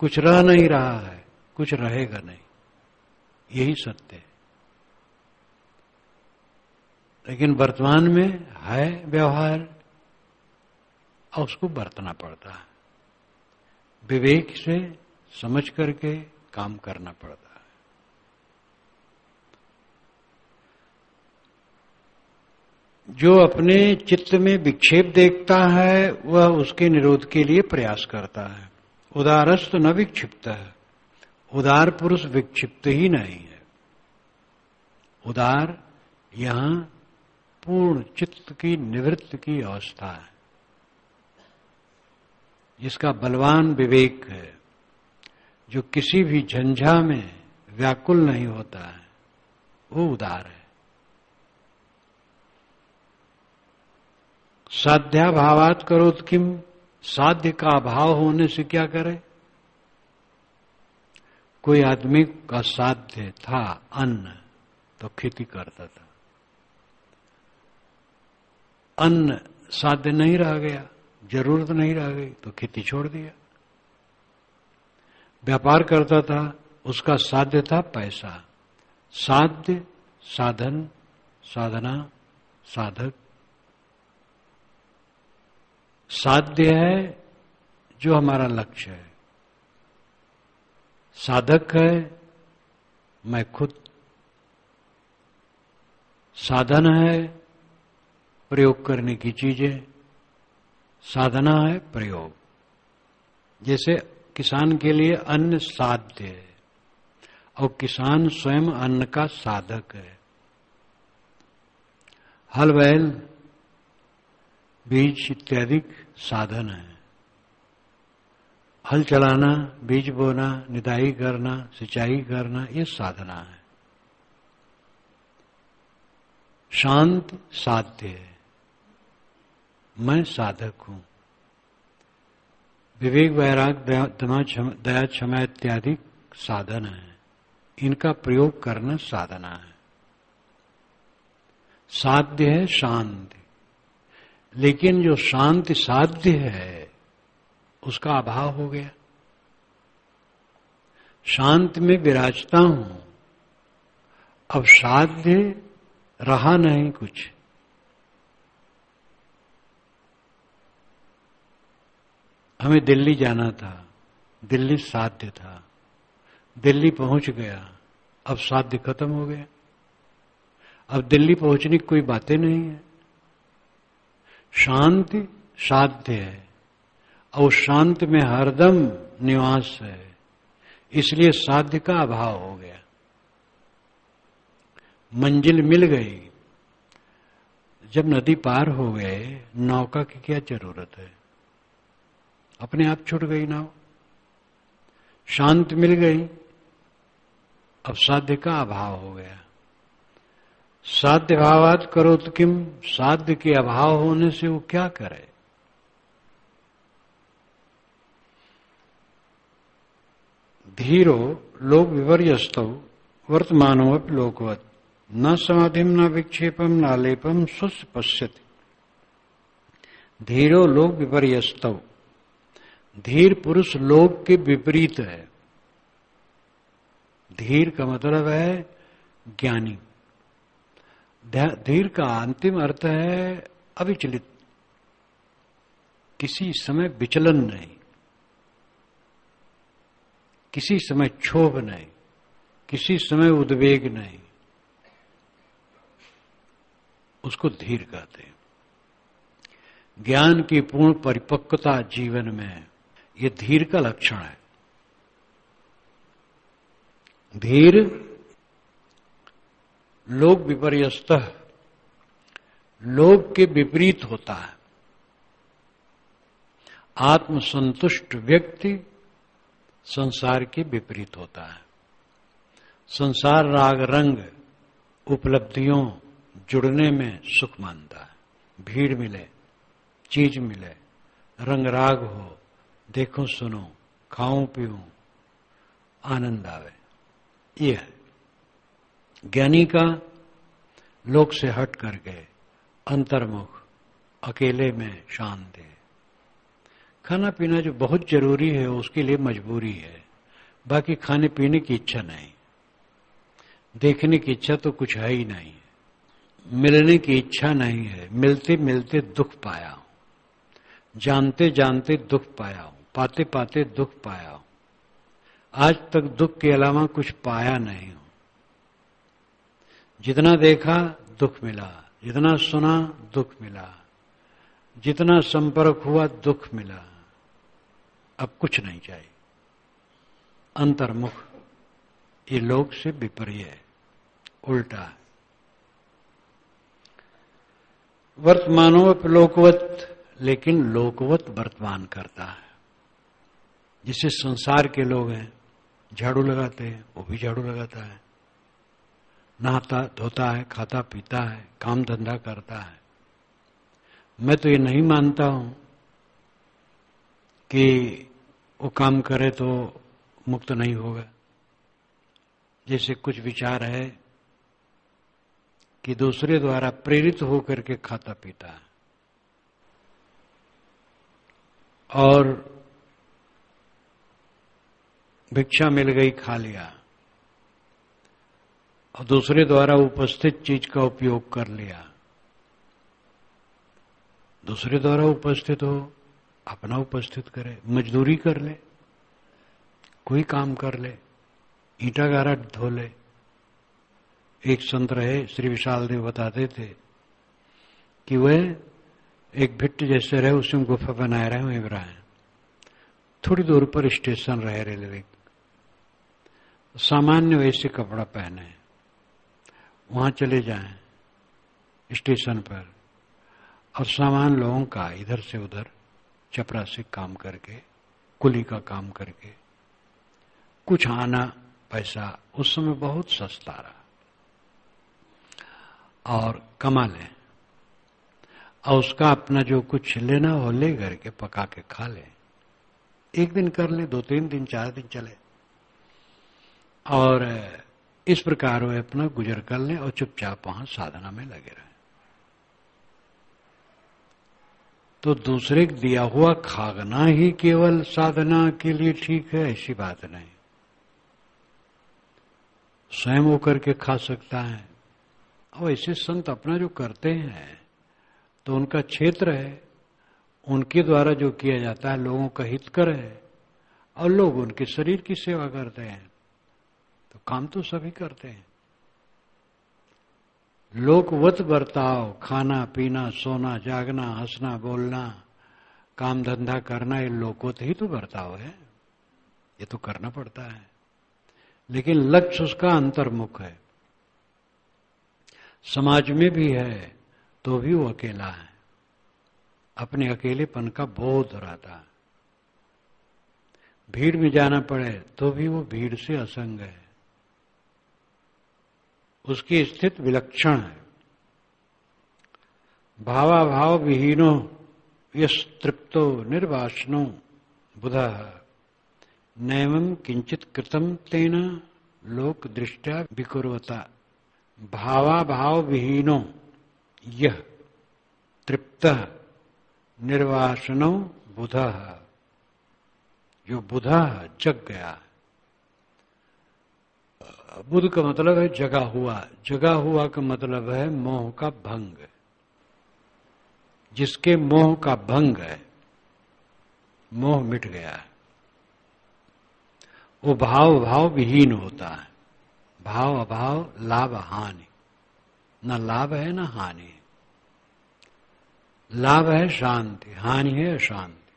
कुछ रह नहीं रहा है, कुछ रहेगा नहीं। यही सत्य है। लेकिन वर्तमान में है व्यवहार और उसको बरतना पड़ता है। विवेक से समझ करके काम करना पड़ता है। जो अपने चित्त में विक्षेप देखता है वह उसके निरोध के लिए प्रयास करता है। उदारस्त न विक्षिप्त है, उदार पुरुष विक्षिप्त ही नहीं है। उदार यहां पूर्ण चित्त की निवृत्ति की अवस्था है, जिसका बलवान विवेक है, जो किसी भी झंझा में व्याकुल नहीं होता है, वो उदार है। साध्याभावात् करोति किम, साध्य का अभाव होने से क्या करे। कोई आदमी का साध्य था अन्न, तो खेती करता था। अन्न साध्य नहीं रह गया, जरूरत नहीं रह गई, तो खेती छोड़ दिया। व्यापार करता था, उसका साध्य था पैसा। साध्य, साधन, साधना, साधक। साध्य है जो हमारा लक्ष्य है, साधक है मैं खुद, साधन है प्रयोग करने की चीजें, साधना है प्रयोग। जैसे किसान के लिए अन्न साध्य है और किसान स्वयं अन्न का साधक है। हल बैल, बीज इत्यादि साधन है। हल चलाना, बीज बोना, निदाई करना, सिंचाई करना, ये साधना है। शांत साध्य है, मैं साधक हूं। विवेक, वैराग, दया, क्षमा इत्यादि साधन है। इनका प्रयोग करना साधना है। साध्य है शांति, लेकिन जो शांति साध्य है उसका अभाव हो गया। शांत में विराजता हूं, अब साध्य रहा नहीं कुछ। हमें दिल्ली जाना था, दिल्ली साध्य था, दिल्ली पहुंच गया, अब साध्य खत्म हो गया। अब दिल्ली पहुंचने की कोई बातें नहीं है। शांति साध्य है और शांत में हरदम निवास है, इसलिए साध्य का अभाव हो गया। मंजिल मिल गई, जब नदी पार हो गए नौका की क्या जरूरत है, अपने आप छूट गई नाव। शांत मिल गई, अब साध्य का अभाव हो गया। साध्य भावात करो तो किम, साध्य के अभाव होने से वो क्या करे। धीरो लोक विपर्यस्तौ वर्तमानोऽपि लोकवत्, न समाधिम न विक्षेपम न लेपम स्वस्य पश्यति। धीरो लोक विपर्यस्तौ, धीर पुरुष लोक के विपरीत है। धीर का मतलब है ज्ञानी। धीर का अंतिम अर्थ है अविचलित, किसी समय विचलन नहीं, किसी समय क्षोभ नहीं, किसी समय उद्वेग नहीं, उसको धीर कहते हैं। ज्ञान की पूर्ण परिपक्वता जीवन में ये धीर का लक्षण है। धीर लोक विपर्यस्तः, लोक के विपरीत होता है। आत्मसंतुष्ट व्यक्ति संसार के विपरीत होता है। संसार राग रंग उपलब्धियों जुड़ने में सुख मानता है। भीड़ मिले, चीज मिले, रंग राग हो, देखो सुनो, खाऊं पीऊं, आनंद आवे, ये है। ज्ञानी का लोक से हट करके अंतर्मुख अकेले में शांत है। खाना पीना जो बहुत जरूरी है उसके लिए मजबूरी है, बाकी खाने पीने की इच्छा नहीं, देखने की इच्छा तो कुछ है ही नहीं, मिलने की इच्छा नहीं है। मिलते मिलते दुख पाया हूं, जानते जानते दुख पाया हूं, पाते पाते दुख पाया हूं, आज तक दुख के अलावा कुछ पाया नहीं हूं। जितना देखा दुख मिला, जितना सुना दुख मिला, जितना संपर्क हुआ दुख मिला, अब कुछ नहीं चाहिए। अंतर्मुख ये लोक से विपर्य है, उल्टा है। वर्तमानों लोकवत, लेकिन लोकवत वर्तमान करता है। जिसे संसार के लोग हैं, झाड़ू लगाते हैं, वो भी झाड़ू लगाता है, नहाता धोता है, खाता पीता है, काम धंधा करता है। मैं तो ये नहीं मानता हूं कि वो काम करे तो मुक्त नहीं होगा। जैसे कुछ विचार है कि दूसरे द्वारा प्रेरित होकर के खाता पीता है और भिक्षा मिल गई खा लिया और दूसरे द्वारा उपस्थित चीज का उपयोग कर लिया। दूसरे द्वारा उपस्थित हो, अपना उपस्थित करे, मजदूरी कर ले, कोई काम कर ले, ईंटा गारा धो ले। एक संत रहे, श्री विशाल देव बताते थे कि वह एक भिट्ट जैसे रहे, उसमें गुफा बनाए रहे वहीं रहे। थोड़ी दूर पर स्टेशन रहे रेलवे, सामान्य वैसे कपड़ा पहने, वहां चले जाएं स्टेशन पर और सामान लोगों का इधर से उधर चपरासी काम करके, कुली का काम करके कुछ आना पैसा उस समय बहुत सस्ता रहा और कमा ले और उसका अपना जो कुछ लेना हो ले करके पका के खा ले। एक दिन कर ले, 2-3 दिन 4 दिन चले और इस प्रकार वे अपना गुजर कर ले और चुपचाप वहां साधना में लगे रहे। तो दूसरे को दिया हुआ खाना ही केवल साधना के लिए ठीक है, ऐसी बात नहीं। स्वयं होकर के खा सकता है। और ऐसे संत अपना जो करते हैं तो उनका क्षेत्र है, उनके द्वारा जो किया जाता है लोगों का हितकर है, और लोग उनके शरीर की सेवा करते हैं, तो काम तो सभी करते हैं। लोकवत बर्ताव, खाना पीना, सोना जागना, हंसना बोलना, काम धंधा करना, ये लोकवत ही तो बर्ताव है, ये तो करना पड़ता है। लेकिन लक्ष्य उसका अंतर्मुख है। समाज में भी है तो भी वो अकेला है, अपने अकेलेपन का बोध रहता है। भीड़ में जाना पड़े तो भी वो भीड़ से असंग है, उसकी स्थिति विलक्षण है। भावाभाव विहीनो यस तृप्तो निर्वासनो बुधः नैवं किंचित कृतम तेन लोक दृष्टया विकुर्वता। भावाभाव विहीनो यह तृप्तः निर्वासनो बुधः, जो बुधा जग गया। बुध का मतलब है जगा हुआ, जगा हुआ का मतलब है मोह का भंग। जिसके मोह का भंग है, मोह मिट गया है, वो भाव विहीन होता है। भाव अभाव लाभ हानि, न लाभ है न हानि है। लाभ है शांति, हानि है अशांति।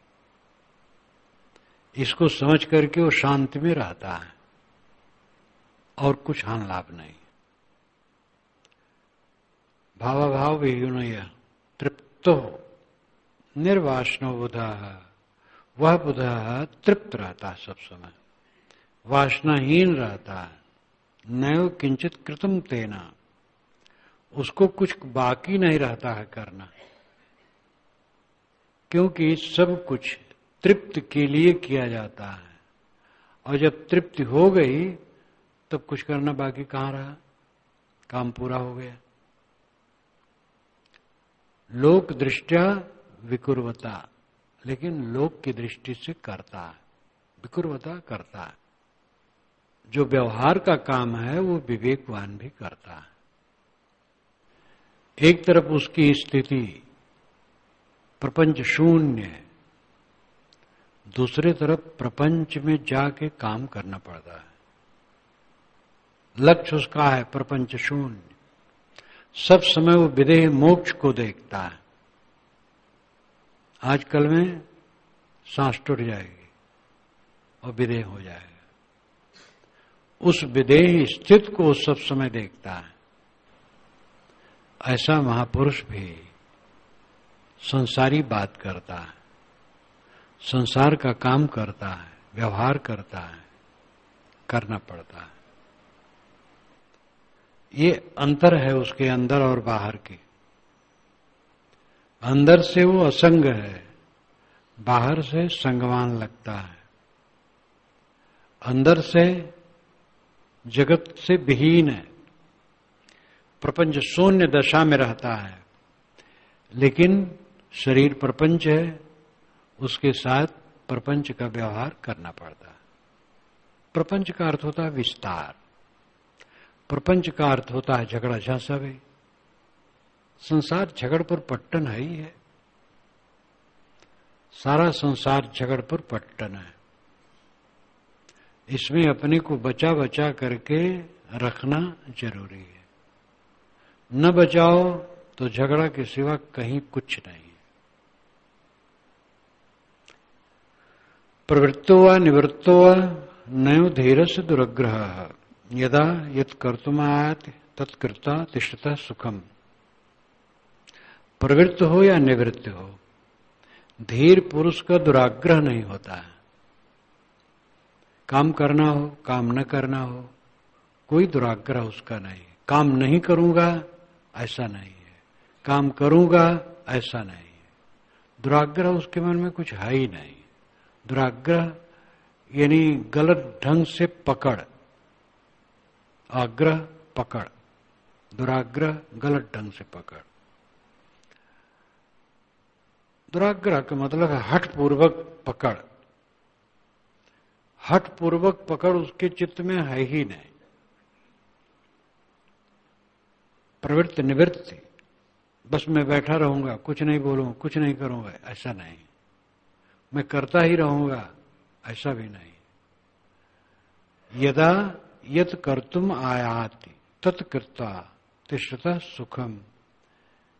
इसको समझ करके वो शांति में रहता है और कुछ हानि लाभ नहीं। भावाभाव विहीन तृप्तो निर्वासनो बुधः, वह बुधः तृप्त रहता है सब समय, वासनाहीन रहता है। नैव किंचित कृतम तेना, उसको कुछ बाकी नहीं रहता है करना, क्योंकि सब कुछ तृप्त के लिए किया जाता है। और जब तृप्ति हो गई तब कुछ करना बाकी कहां रहा, काम पूरा हो गया। लोक दृष्टया विकुर्वता, लेकिन लोक की दृष्टि से करता है, विकुर्वता करता है। जो व्यवहार का काम है वो विवेकवान भी करता है। एक तरफ उसकी स्थिति प्रपंच शून्य है, दूसरे तरफ प्रपंच में जाके काम करना पड़ता है। लक्ष्य उसका है प्रपंच शून्य, सब समय वो विदेह मोक्ष को देखता है। आजकल में सांस टूट जाएगी और विदेह हो जाएगा, उस विदेह स्थिति को सब समय देखता है। ऐसा महापुरुष भी संसारी बात करता है, संसार का काम करता है, व्यवहार करता है, करना पड़ता है। ये अंतर है उसके अंदर और बाहर की। अंदर से वो असंग है, बाहर से संगवान लगता है। अंदर से जगत से विहीन है, प्रपंच शून्य दशा में रहता है, लेकिन शरीर प्रपंच है, उसके साथ प्रपंच का व्यवहार करना पड़ता है। प्रपंच का अर्थ होता है विस्तार, प्रपंच का अर्थ होता है झगड़ा झांसा भी। संसार झगड़ पर पट्टन है ही है, सारा संसार झगड़ पर पट्टन है। इसमें अपने को बचा बचा करके रखना जरूरी है। न बचाओ तो झगड़ा के सिवा कहीं कुछ नहीं। प्रवृत्तो व निवृत्तो व नयो धीरस्य दुरग्रह यदा यत् कर्तुमायात तत्कृता तिष्ठता सुखम। प्रवृत्त हो या निवृत्त हो, धीर पुरुष का दुराग्रह नहीं होता है। काम करना हो, काम न करना हो, कोई दुराग्रह उसका नहीं। काम नहीं करूंगा ऐसा नहीं है, काम करूंगा ऐसा नहीं है। दुराग्रह उसके मन में कुछ है ही नहीं। दुराग्रह यानी गलत ढंग से पकड़, आग्रह पकड़, दुराग्रह गलत ढंग से पकड़। दुराग्रह का मतलब है हठपूर्वक पकड़। हठपूर्वक पकड़ उसके चित्त में है ही नहीं। प्रवृत्ति निवृत्ति, बस मैं बैठा रहूंगा, कुछ नहीं बोलूंगा, कुछ नहीं करूंगा, ऐसा नहीं। मैं करता ही रहूंगा, ऐसा भी नहीं। यदा यत कर्तुम आयाति तत्कृत्वा तिष्ठतः सुखम।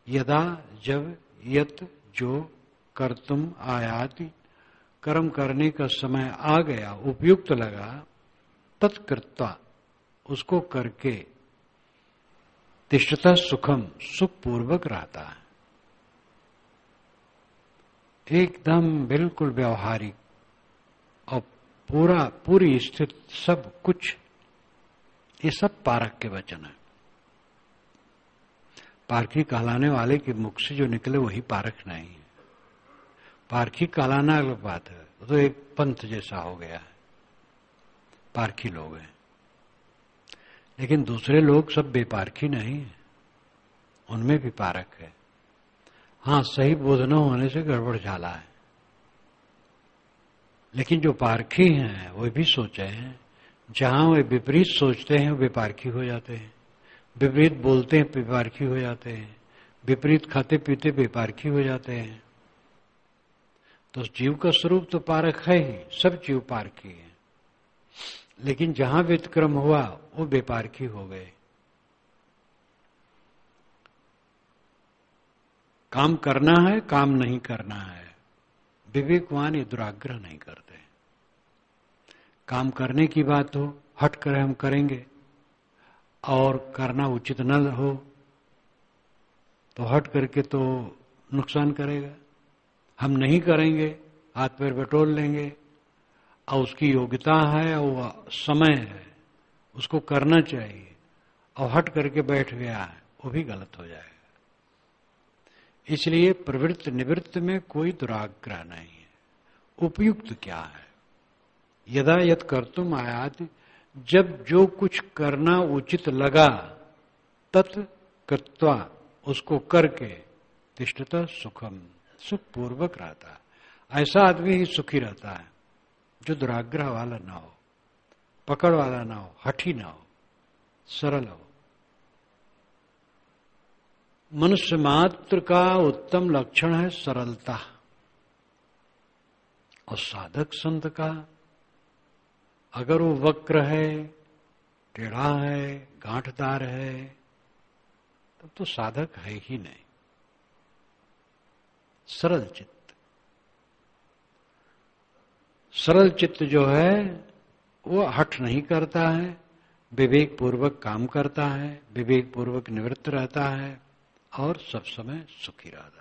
यदा जब यत जो कर्तुम आयाति कर्म करने का समय आ गया, उपयुक्त लगा, तत्कृत्वा उसको करके तिष्ठतः सुखम सुखपूर्वक रहता है। एकदम बिल्कुल व्यवहारिक और पूरी स्थिति सब कुछ, ये सब पारख के वचन है। पारखी कहलाने वाले के मुख से जो निकले वही पारख नहीं है। पारखी कहलाना अलग बात है, तो एक पंथ जैसा हो गया है, पारखी लोग हैं। लेकिन दूसरे लोग सब बेपारखी नहीं है, उनमें भी पारख है। हाँ, सही बोध न होने से गड़बड़ झाला है। लेकिन जो पारखी हैं वो भी सोचे हैं, जहां वे विपरीत सोचते हैं वे पारखी हो जाते हैं, विपरीत बोलते हैं बेपारखी हो जाते हैं, विपरीत खाते पीते बेपारखी हो जाते हैं। तो जीव का स्वरूप तो पारख है ही, सब जीव पारखी है। लेकिन जहां व्यतिक्रम हुआ वो बेपारखी हो गए। काम करना है, काम नहीं करना है, विवेकवान ये दुराग्रह नहीं करते। काम करने की बात हो, हट कर हम करेंगे, और करना उचित न हो तो हट करके तो नुकसान करेगा। हम नहीं करेंगे, हाथ पैर बटोर लेंगे, और उसकी योग्यता है और समय है, उसको करना चाहिए, और हट करके बैठ गया है, वो भी गलत हो जाएगा। इसलिए प्रवृत्ति निवृत्ति में कोई दुराग्रह नहीं है। उपयुक्त क्या है? यदा यत कर्तुम आयाति, जब जो कुछ करना उचित लगा, तत् कृत्वा उसको करके तिष्ठतः सुखम सुखपूर्वक रहता है। ऐसा आदमी ही सुखी रहता है जो दुराग्रह वाला ना हो, पकड़ वाला ना हो, हठी ना हो, सरल हो। मनुष्य मात्र का उत्तम लक्षण है सरलता, और साधक संत का अगर वो वक्र है, टेढ़ा है, गांठदार है, तब तो साधक है ही नहीं। सरल चित्त, सरल चित्त जो है वो हठ नहीं करता है, विवेक पूर्वक काम करता है, विवेक पूर्वक निवृत्त रहता है, और सब समय सुखी रहता है।